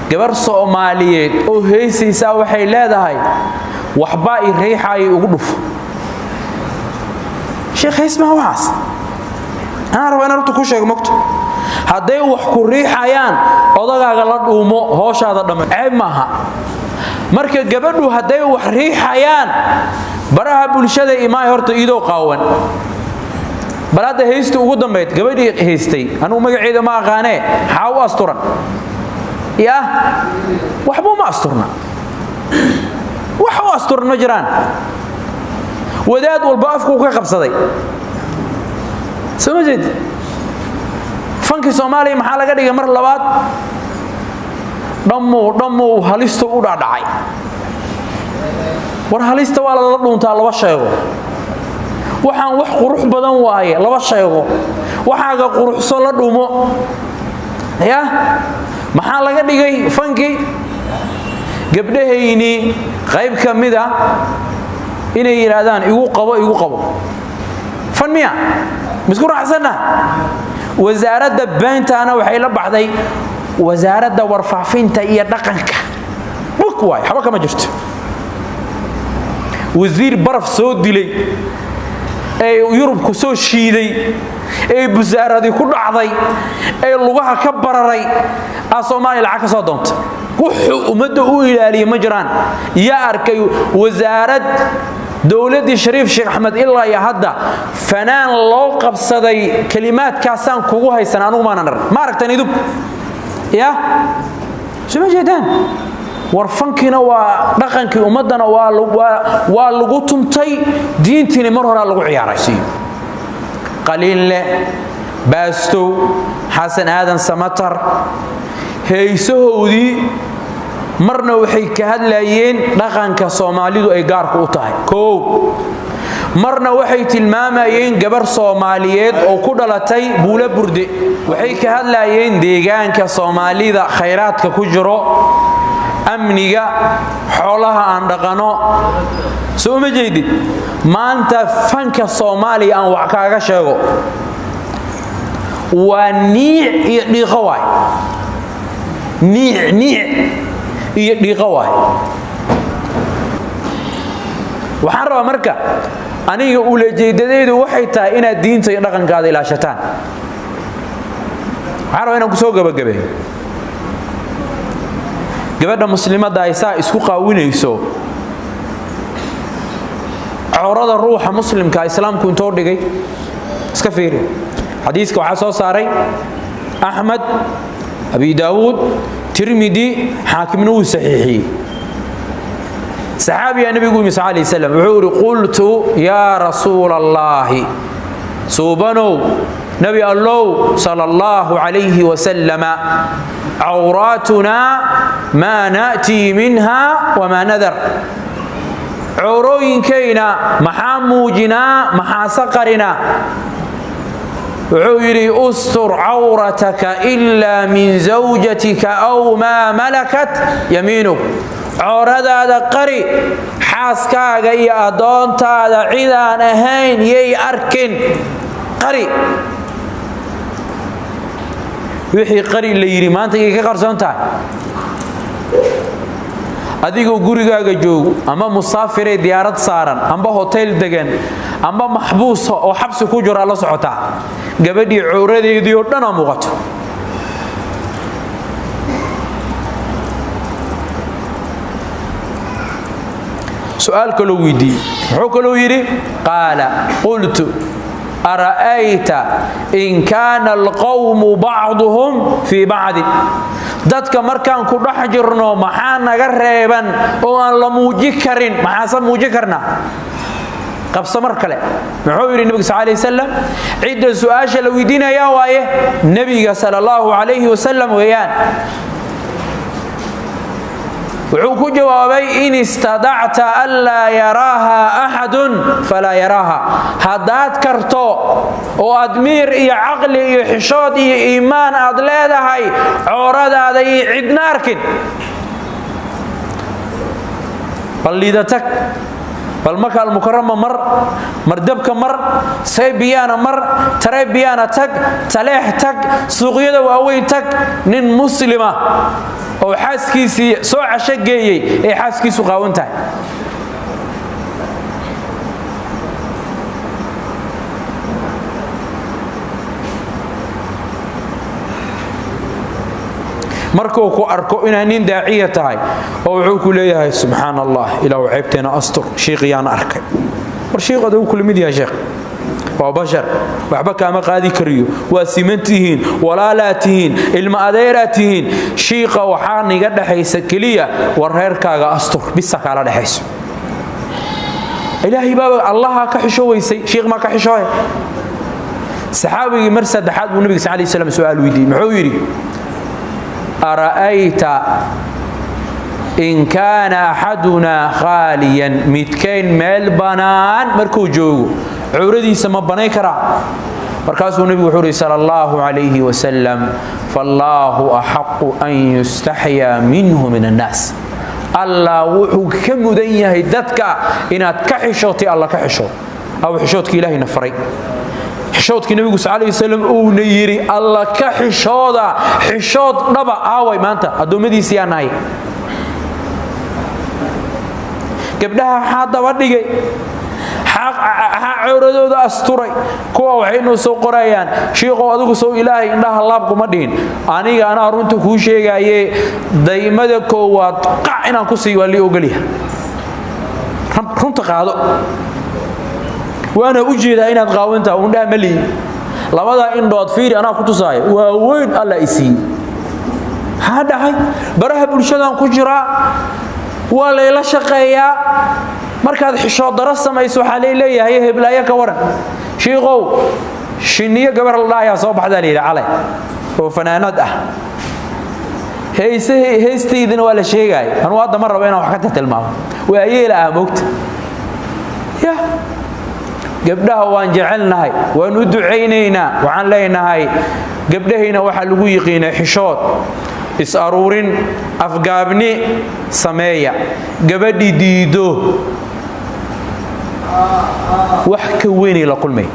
gabar Soomaaliyeed oo heesaysa waxay leedahay waxba i riixay ugu dhuf sheekh isma waas ana raba inaan ku sheego magto haday wax ku riixayaan odagaaga la dhuumo hooshaada dhamay maaha marka gabadhu haday wax riixayaan baraha bulshada imaay horta idoo qaawan balada heesto ugu dambeyd gabadhii heestay anu magaceeda ma aqaane xaw asturan ya waxba ma asturna waxa asturna jiraan wadaad walba afku ka qabsaday سمجد فانكي سومالي maxaa laga dhigay mar labaad dhammo halista u dhacay war halista waa la dhuuntaa laba sheego waxaan wax qurux badan waaye laba sheego waxaaga quruxso la dhuumo ya maxaa laga dhigay fanki gabdhahayni qayb kamida inay yiraahdaan igu qabo fanmiya مسكون حسنا وزارة بنت أنا وحيلا بعضي وزارة ورفعفين تأيي دقنك بكواي حبك ما جرت وزير برف سود لي أي يوروب كسو شيدي أي بزارة دي كل عضي أي اللغة كبر ري أصومالي العكس صدمت ومدعو إلى مجران يا أركي وزارة دولة شريف شيخ أحمد إلا يا هدا فنان لو قبصدي كلمات كاسان كوجوها يسنانو ما نر ما ركتني دب يا شو مجدان ورفنكنا ودقنك ومدنا واللغوتم تي دينتني مرة لغو عيارسي قليل باستو حسن آدم سمتر هي سهودي marna waxay ka hadlayeen dhaqanka Soomaalidu ay gaar ku tahay koow marna waxay tilmaamayeen gabar Soomaaliyeed oo ku dhalatay Buula Burde waxay ka hadlayeen deegaanka Soomaalida khayraadka ku jiro amniga xoolaha aan dhaqano soo ma jeedid maanta fanka Soomaaliya aan wax kaaga sheego waa niic iyo dhiiqo waay niic iyo dhiiqo waay waxaan rabaa marka aniga u leejeedadeedu waxay tahay inaad diinta iyo dhaqankaada ilaashataan waxaan rabaa inaan ku soo gabagabeeyo gabadha muslimadda ay saa isku qaawinayso cawrada ruuxa muslimka islaamku intoo dhigay iska fiiri xadiiska waxaa soo saaray Ahmad Abi Daawud ترمذي حاكم نو صحيحي صحابي النبي صلى الله عليه وسلم قلت يا رسول الله سوبنو نبي الله صلى الله عليه وسلم عوراتنا ما نأتي منها وما نذر عروين كينا محاموجنا محاسقرنا وعيري أستر عورتك إلا من زوجتك أو ما ملكت يمينك عورة هذا قري حاسكا جاي أدون تادا عيدان أهين يي أركن قري وحي قري اللي يري ما أنت كي قرصون تا adigoo gurigaaga joogo ama musaafir diyaarad saaran amba hotel degan amba maxbuus oo xabsi ku jira la socota gabadhii cawradeedii oo dhan muuqato su'aal kale weydiiyay wuxuu kale yiri qaala qultu أرأيت إن كان القوم بعضهم في بعض dadka markaan ku dhax jirno maxaa naga reeban oo aan la muujin karin maxaa muujin karna qabso mar kale wuxuu yiri nabiga sallallahu alayhi wasallam cid su'aasha la weydiinaya waaye nabiga sallallahu alayhi wasallam weeyaan wuxuu ku jawaabay in istada'ta alla yaraha ahadun fala yaraha hadaad karto oo admiir iyo aqli iyo xishood iyo iimaan aad leedahay cawradaada iyo cidna arkin ballidatak bal maka al mukarrama mar dabka mar saybiyana mar tarabiyana tag taleex tag suuqyada waaweyn tag nin muslima oo xaaskiisii soo casho geeyay ee xaaskiisu qaawan tahay markuu ku arko inaa nin daaciya tahay oo wuxuu ku leeyahay subxaanallah ilaahu ceebteena astur sheekhiyaana arkay war sheekhadu ku limid yahay sheekh waa bashar waxba kaama qaadi kariyo waa simantihiin walaalaatihiin ilma adeeraatihiin sheekha waxaa niga dhaxaysa kaliya war reerkaaga astur bisa kala dhaxayso ilaahi baa allaha ka xishooysay sheekh ma ka xishooy saxaabigi mar saddexaad buu nabiga sallallahu alayhi wasallam su'aal weydiiyay muxuu yiri أرأيت إن كان أحدنا خاليا متكين مال بنان مركو جوجو عردي سما بناي كرا مركز النبي وحوري صلى الله عليه وسلم فالله أحق أن يستحيا منه من الناس الله وحو كمدنيا هدتك إن كحشوتي الله كحشوت أو حشوتك إلهي نفري حشودك النبي صلى الله عليه وسلم او نيري الله كحشودا حشود دبا اوي مانتا ادومديسي اناي gabdhaha xaadaba dhigay cawradooda asturay kuwa waxay noo soo qorayaan sheekho adigu soo ilaahay indhaha laab kuma dhihin aniga ana runta ku sheegayay daymada koowaad qac inaan ku sii wali ogoliya runta qaado وانا ujeedaa inaad qaawanta oo indhaha mali labada indhood fiiri ana ku tusaayo waa weyn alla isi hadhahay baraha bulshadan ku jira waa leela shaqeeya markaad xishood daro samayso waxa leeyahay heblaaya ka waran sheegow shiniyo gabar la dhaaya soo baxda leeyahay calay oo fanaanad ah heestiidina waa la sheegay anu hadda mar rabo inaan wax ka tilmaamo waa yeelaa moogta ya gabdhaha waan jecelnahay waan u duceyneynaa waxaan leenahay gabdhahayna waxa lagu yiqiinay xishood is aruurin afgaabni sameeya gabadhi diido wax ka weyn la kulmay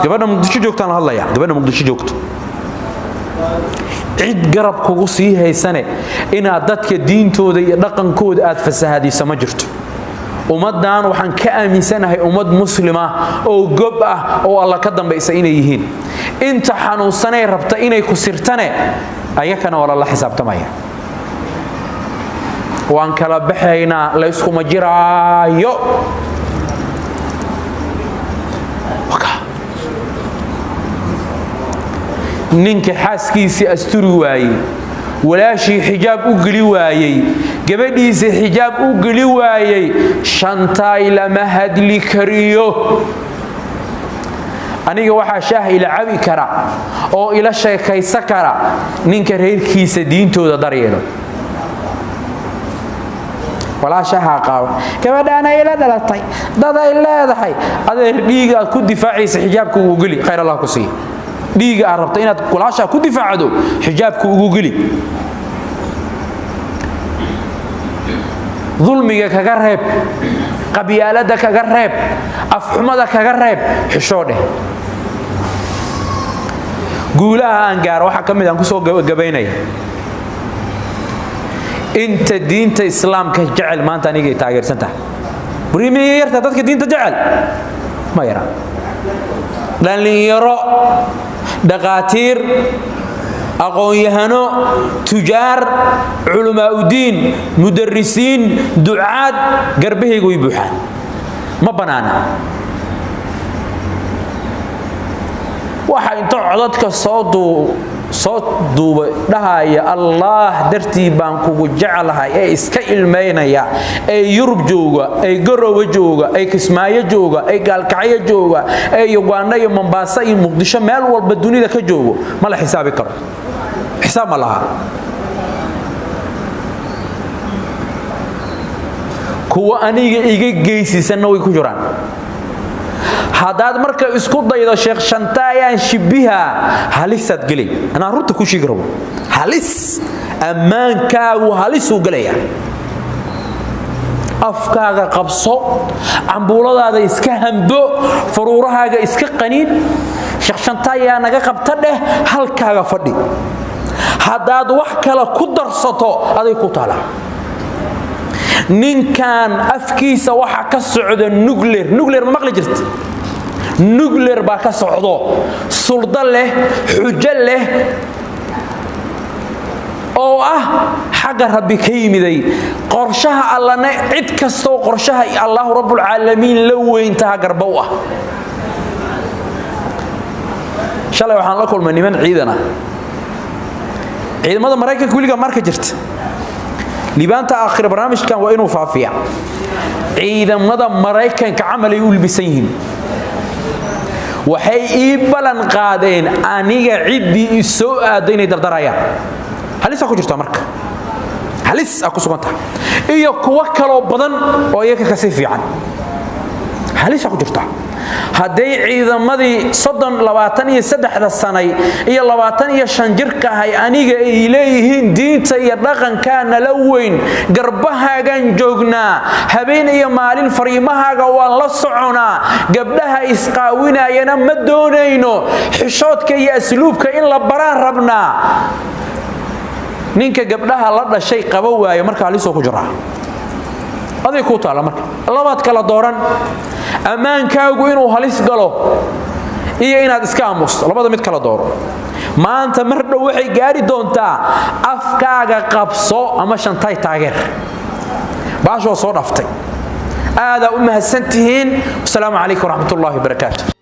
gabadha muqdisho joogtaan la hadlaya gabadha muqdisho joogto cid garab kugu sii haysane inaad dadka diintooda iyo dhaqankooda aad fasahadiisa ma jirto ummadan waxaan ka aaminsanahay ummad muslima oo gob ah oo Allah ka dambaysa inay yihiin inta xanuunsanay rabta inay ku sirtane ayakana wala la xisaabtamaya waan kala baxayna la isku ma jiraayo ninka xaaskiisa asturi waayay walaashii xijaab u gali waayay gabadhiisa xijaab u gali waayay shantaay lama hadli kariyo aniga waxa shaah ila cabi kara oo ila sheekaysa kara ninka reerkiisa diintooda daryeelo walaashaha qaab gabadhana ila dhalatay dad ay leedahay adeer dhiiga ku difaacaysa xijaabku ugu gali khayr Allah ku sii dhiiga arabta inaad walaasha ku difaacdo xijaabku ugu gali ظلمك كغرب قبيالتك كغرب افحمدك كغرب حشوده قولها انقار waxa kamid aan ku soo gabaynay inta diinta islaamka jecel maanta aniga taageersanta barimeeyarta dadka diinta jecel ma yara dhalinyaro dhaqaatiir aqoon-yahano tujaar culamaa'udiin mudarrisiin ducaad garbahaygu way buuxaan ma banaana waxa inta codadka soo duuba dhahaya Allah dartii baan kugu jecelahay ee iska ilmeynaya ee Yurub jooga ee Garowe jooga ee Kismaayo jooga ee Gaalkacyo jooga ee Uganda iyo Mombasa iyo Muqdisho meel walba dunida ka joogo ma la xisaabi karo حساب الله كو أنيجي إيجي جيسي سنوي كجران هذا مركب إسكود ضيدا شيخ شنتايا شبيها هلسة قلي أنا رحت كوشي قرب هلس أمان كاو هلس وقليا أفكار قبصو عمبولا هذا إسكهم بو فرورها هذا إسك قنين شيخ شنتايا نجا قبتده هل كاغا فدي haddaad wax kale ku darsato aday ku taala ninkan afkiisa waxa ka socda nuclear ma maqli jirta nuclear baa ka socdo sulda leh xujo leh oo xagga rabbi ka yimiday qorshaha allana cid kasto qorshaha Allah rabbul alamin la weynta garba u shalay waxaan la kulmay niman ciidamada Mareykanka wiliga marka jirta libaanta aakhir barnaamijkan waa inuu faafiya ciidamada Mareykanka amalay u libisan yihiin waxay balan qaadeen aniga cidii soo aaday dardaraya halis ku jirta marka halis ku suganta iyo kuwa kale badan oo iyaga ka si fiican halis ku jirta haday ciidamadii 23 sanay iyo 25 jirka ahay aniga ay leeyihiin diinta iyo dhaqankaana la weyn garbahaagan joognaa habeen iyo maalin fariimahaaga waan la soconaa gabdhaha isqaawinayana ma doonayno xishoodka iyo asluubka in la baraan rabnaa ninka gabdhaha la dhashay qaba waayo marka halis ku jira aday ku taala marka labaad kala dooran amaankaagu inuu halis galo iyo inaad iska aamusto labada mid kala dooro maanta mar dhow waxay gaari doontaa afkaaga qabso ama shantay taageer baasho soo dhaftay aada u mahadsantihiin assalamu alaykum wa rahmatullahi wa barakatuh